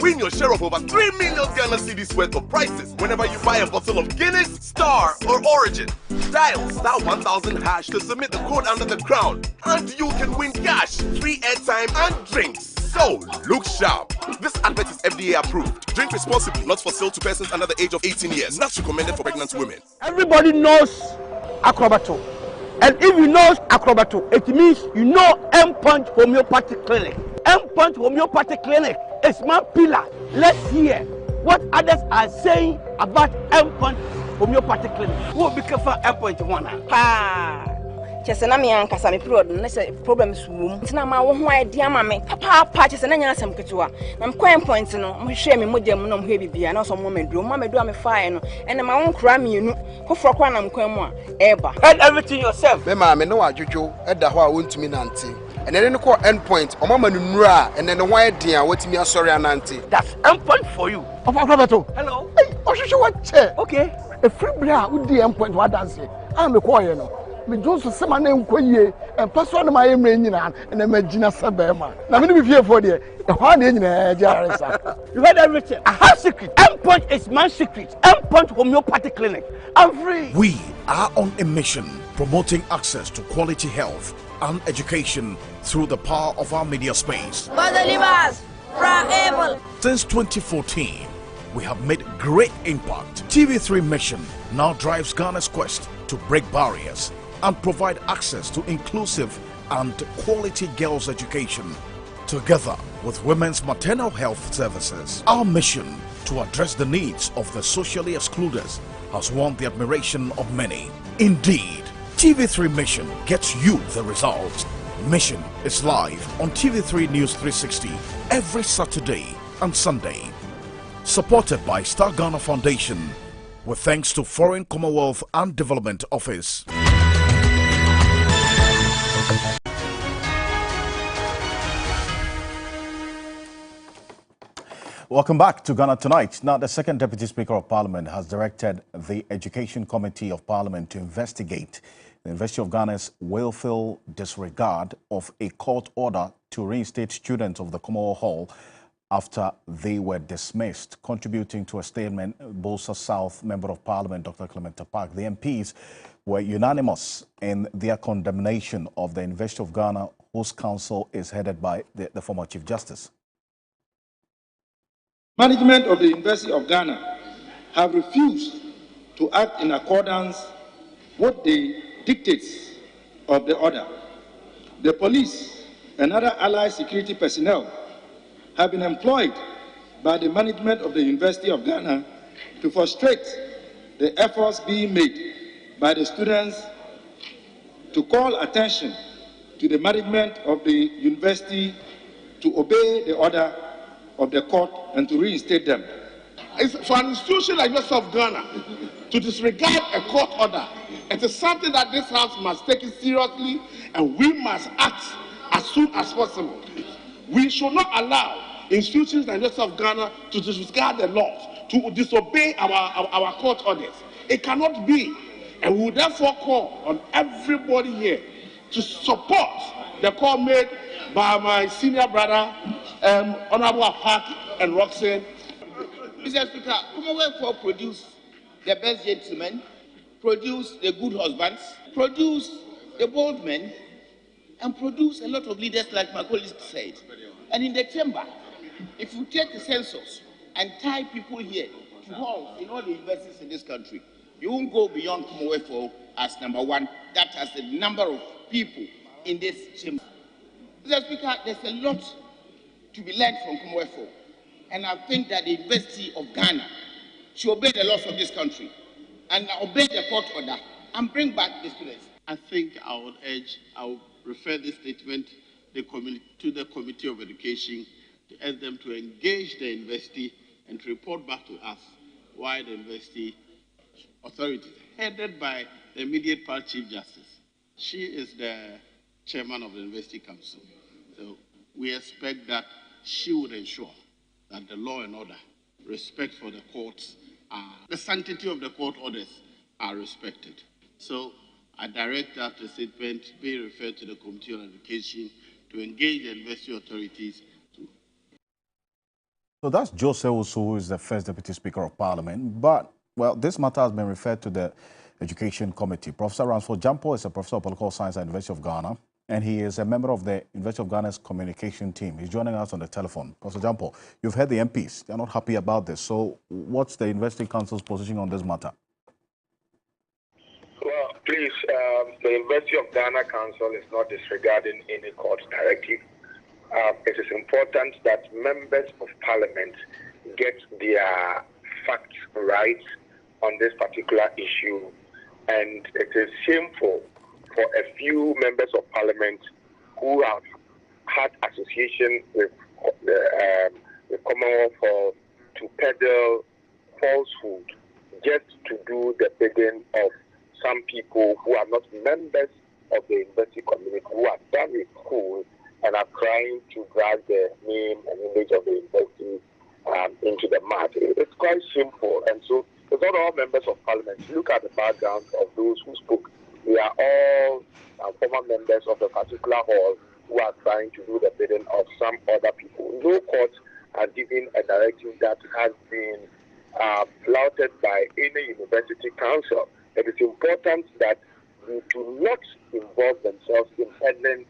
Win your share of over 3 million Ghana cedis worth of prizes whenever you buy a bottle of Guinness, Star, or Origin. Dial *1000# to submit the code under the crown, and you can win cash, free airtime, and drinks. So look sharp. This advert is FDA approved. Drink responsibly, not for sale to persons under the age of 18 years. Not recommended for pregnant women. Everybody knows Acrobato. And if you know Acrobato, it means you know M-Punch Homeopathy Clinic. M-Punch Homeopathy Clinic is my pillar. Let's hear what others are saying about M-Punch Homeopathy Clinic. Who will be careful M-Punch one? Chesena me ankasa me period no say problems wom ntina ma wo ho idea ma me papa chesena nya asem ketewa na mkwan point no mhwe me modem no mhwe bibia na so mo meduro me fire no ene ma won kra me enu kofro kwa na mkwan mu a eba head everything yourself me ma me no adwodwo eda ho a wontumi nante ene ne ko end point o mama nura ene ne ho idea watimi asori anante. That's end point for you. Of Acrobato. Hello. Hey, ohwehwe what che. Okay. A free bra wo di end point wa dance. Am me call you no. Me Johnson sema na enkoyie empaswa na my emre nyina na magina sebema na me no be for there e kwa na nyina jaresa. You heard everything. I have secret. M-Punch is my secret. M-Punch Homeopathy Clinic. I'm free. We are on a mission promoting access to quality health and education through the power of our media space. Since 2014, we have made great impact. TV3 mission now drives Ghana's quest to break barriers and provide access to inclusive and quality girls' education, together with women's maternal health services. Our mission to address the needs of the socially excluded has won the admiration of many. Indeed, TV3 Mission gets you the results. Mission is live on TV3 News 360 every Saturday and Sunday. Supported by Star Ghana Foundation, with thanks to Foreign Commonwealth and Development Office. Welcome back to Ghana Tonight. Now, the second Deputy Speaker of Parliament has directed the Education Committee of Parliament to investigate the University of Ghana's willful disregard of a court order to reinstate students of the Commonwealth Hall after they were dismissed. Contributing to a statement, Bolsa South Member of Parliament Dr. Clement Park, the MPs were unanimous in their condemnation of the University of Ghana, whose council is headed by the former Chief Justice. Management of the University of Ghana have refused to act in accordance with the dictates of the order. The police and other allied security personnel have been employed by the management of the University of Ghana to frustrate the efforts being made by the students to call attention to the management of the university to obey the order of the court and to reinstate them. It's for an institution like University of Ghana to disregard a court order. It is something that this House must take it seriously, and we must act as soon as possible. We should not allow institutions like University of Ghana to disregard the laws, to disobey our court orders. It cannot be, and we will therefore call on everybody here to support the call made by my senior brother, Honorable Apaki and Roxanne. Mr. Speaker, Commonwealth for produce the best gentlemen, produce the good husbands, produce the bold men, and produce a lot of leaders like my colleague said. And in the chamber, if you take the census and tie people here to halls in all the universities in this country, you won't go beyond Commonwealth for as number one. That has the number of people in this chamber. Mr. Speaker, there's a lot to be learned from Commonwealth, and I think that the University of Ghana should obey the laws of this country and obey the court order and bring back the students. I think I would refer this statement to the Committee of Education to ask them to engage the university and to report back to us why the university authorities, headed by the immediate past Chief Justice, she is the chairman of the University Council. So we expect that she would ensure that the law and order, respect for the courts, the sanctity of the court orders are respected. So I direct that the statement be referred to the Committee on Education to engage the university authorities. So that's Jose Usu, who is the first Deputy Speaker of Parliament. But, well, this matter has been referred to the Education Committee. Professor Ransford Jampo is a professor of political science at the University of Ghana, and he is a member of the University of Ghana's communication team. He's joining us on the telephone. Professor Jampo, you've heard the MPs. They're not happy about this. So what's the University Council's position on this matter? Well, please, the University of Ghana Council is not disregarding any court directive. It is important that members of parliament get their facts right on this particular issue, and it is shameful for a few members of parliament who have had association with the Commonwealth to peddle falsehood just to do the bidding of some people who are not members of the university community, who are done with school and are trying to drag the name and image of the university into the mud. It's quite shameful, and so it's not all members of parliament. Look at the background of those who spoke. We are all former members of the particular hall who are trying to do the bidding of some other people. No court has given a directive that has been flouted by any university council. It is important that they do not involve themselves in peddling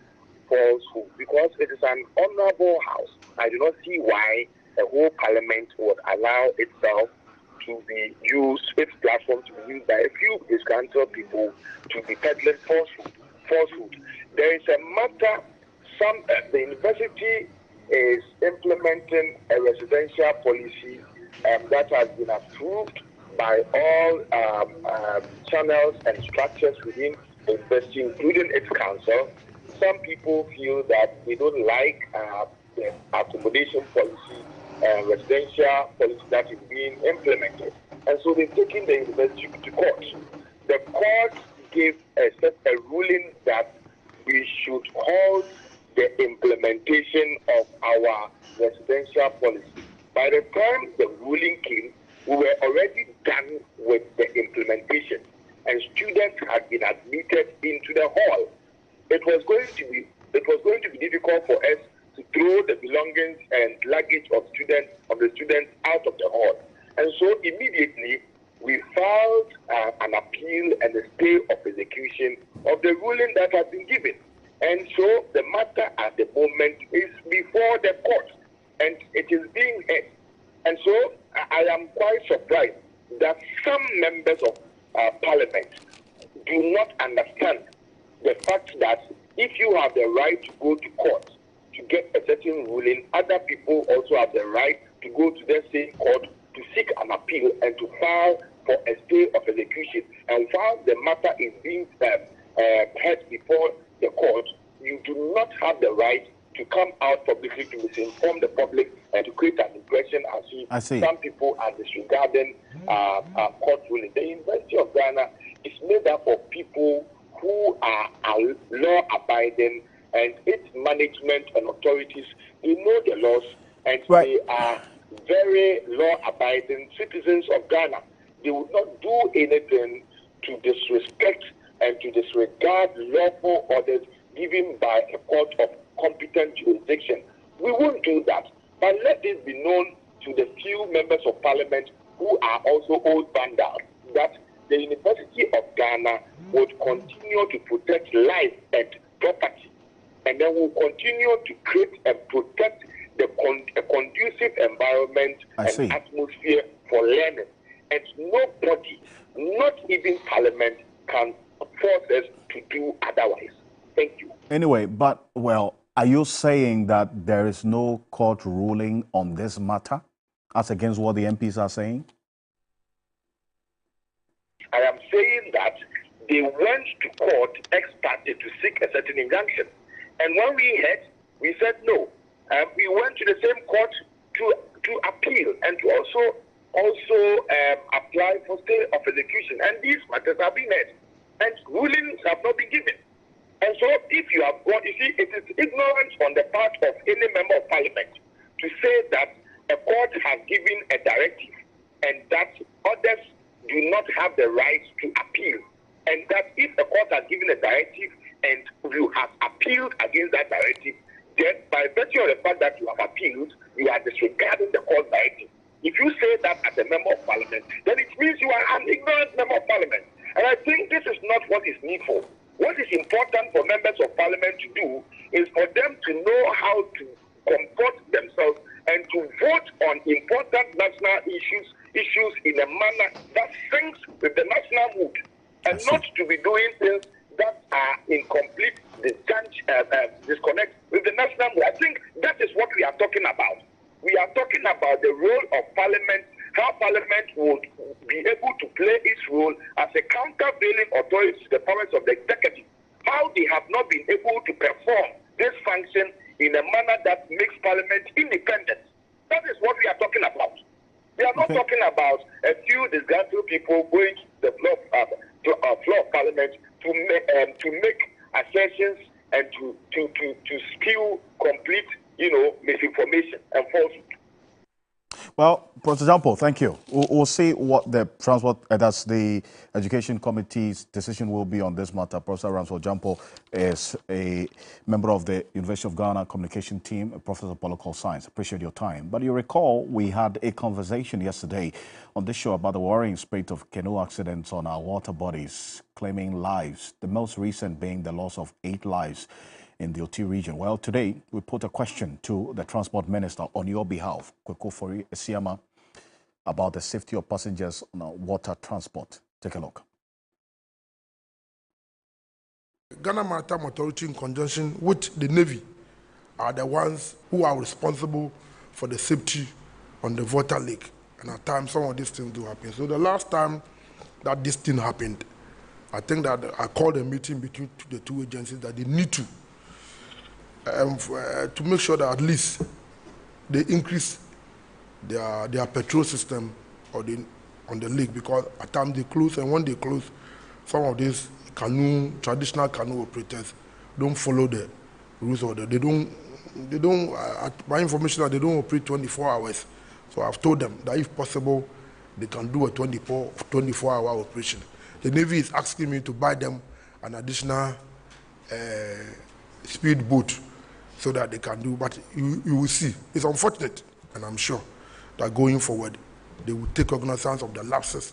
falsehood, because it is an honorable house. I do not see why a whole parliament would allow itself to be used, its platform to be used by a few disgruntled people to be peddling falsehood. There is a matter, the university is implementing a residential policy that has been approved by all channels and structures within the university, including its council. Some people feel that they don't like the accommodation policy, residential policy that is being implemented. And so they've taken the university to court. The court gave a ruling that we should halt the implementation of our residential policy. By the time the ruling came, we were already done with the implementation, and students had been admitted into the hall. It was going to be difficult for us to throw the belongings and luggage of the students out of the hall. And so immediately we filed an appeal and a stay of execution of the ruling that has been given. And so the matter at the moment is before the court, and it is being heard. And so I am quite surprised that some members of parliament do not understand the fact that if you have the right to go to court to get a certain ruling, other people also have the right to go to the same court to seek an appeal and to file for a stay of execution. And while the matter is being heard before the court, you do not have the right to come out publicly to misinform the public and to create an impression as if some people are disregarding court ruling. The University of Ghana is made up of people who are law-abiding, and its management and authorities, they know the laws, and they are very law-abiding citizens of Ghana. They would not do anything to disrespect and to disregard lawful orders given by a court of competent jurisdiction. We won't do that. But let this be known to the few members of parliament who are also old vandals, that the University of Ghana would continue to protect life and property, and then will continue to create and protect a conducive environment and atmosphere for learning. And nobody, not even parliament, can force us to do otherwise. Thank you. Anyway, but, well, are you saying that there is no court ruling on this matter as against what the MPs are saying? I am saying that they went to court ex parte to seek a certain injunction. And when we heard, we said no. We went to the same court to appeal and to also apply for stay of execution. And these matters have been heard. And rulings have not been given. And so if you have gone, you see, it is ignorance on the part of any member of parliament to say that a court has given a directive and that others do not have the right to appeal. And that if the court has given a directive and you have appealed against that directive, then by virtue of the fact that you have appealed, you are disregarding the court directive. If you say that as a member of parliament, then it means you are an ignorant member of parliament. And I think this is not what is needful. What is important for members of parliament to do is for them to know how to comport themselves and to vote on important national issues in a manner that syncs with the national mood, and not to be doing things that are in complete disconnect with the national mood. I think that is what we are talking about. We are talking about the role of parliament, how parliament would be able to play its role as a countervailing authority to the powers of the executive, how they have not been able to perform this function in a manner that makes parliament independent. That is what we are talking about. We are not talking about a few disgruntled people going to the floor of parliament to make assertions and to spew complete, misinformation and falsehood. Well, Professor Jampo, thank you. We'll see what the the Education Committee's decision will be on this matter. Professor Ramsford Jampo is a member of the University of Ghana Communication Team, a professor of political science. Appreciate your time. But you recall we had a conversation yesterday on this show about the worrying spate of canoe accidents on our water bodies, claiming lives, the most recent being the loss of 8 lives in the OT region. Well, today we put a question to the Transport Minister on your behalf, Kweko Fori Esiama, about the safety of passengers on water transport. Take a look. Ghana Maritime Authority, in conjunction with the Navy, are the ones who are responsible for the safety on the water lake. And at times, some of these things do happen. So the last time that this thing happened, I think that I called a meeting between the two agencies that they need to make sure that at least they increase their petrol system on the lake, because at times they close, and when they close, some of these traditional canoe operators don't follow the rules order. They don't. My information is that they don't operate 24 hours. So I've told them that if possible, they can do a 24-hour operation. The Navy is asking me to buy them an additional speed boat so that they can do, but you will see. It's unfortunate, and I'm sure that going forward, they will take cognizance of the lapses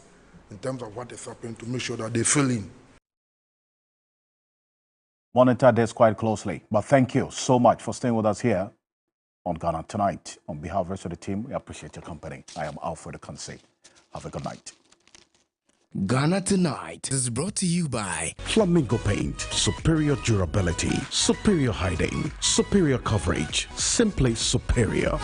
in terms of what is happening to make sure that they fill in. Monitor this quite closely, but thank you so much for staying with us here on Ghana Tonight. On behalf of the rest of the team, we appreciate your company. I am Alfred Ocansey. Have a good night. Ghana Tonight is brought to you by Flamingo Paint. Superior durability, superior hiding, superior coverage, simply superior.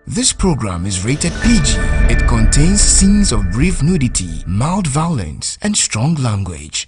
This program is rated PG. It contains scenes of brief nudity, mild violence, and strong language.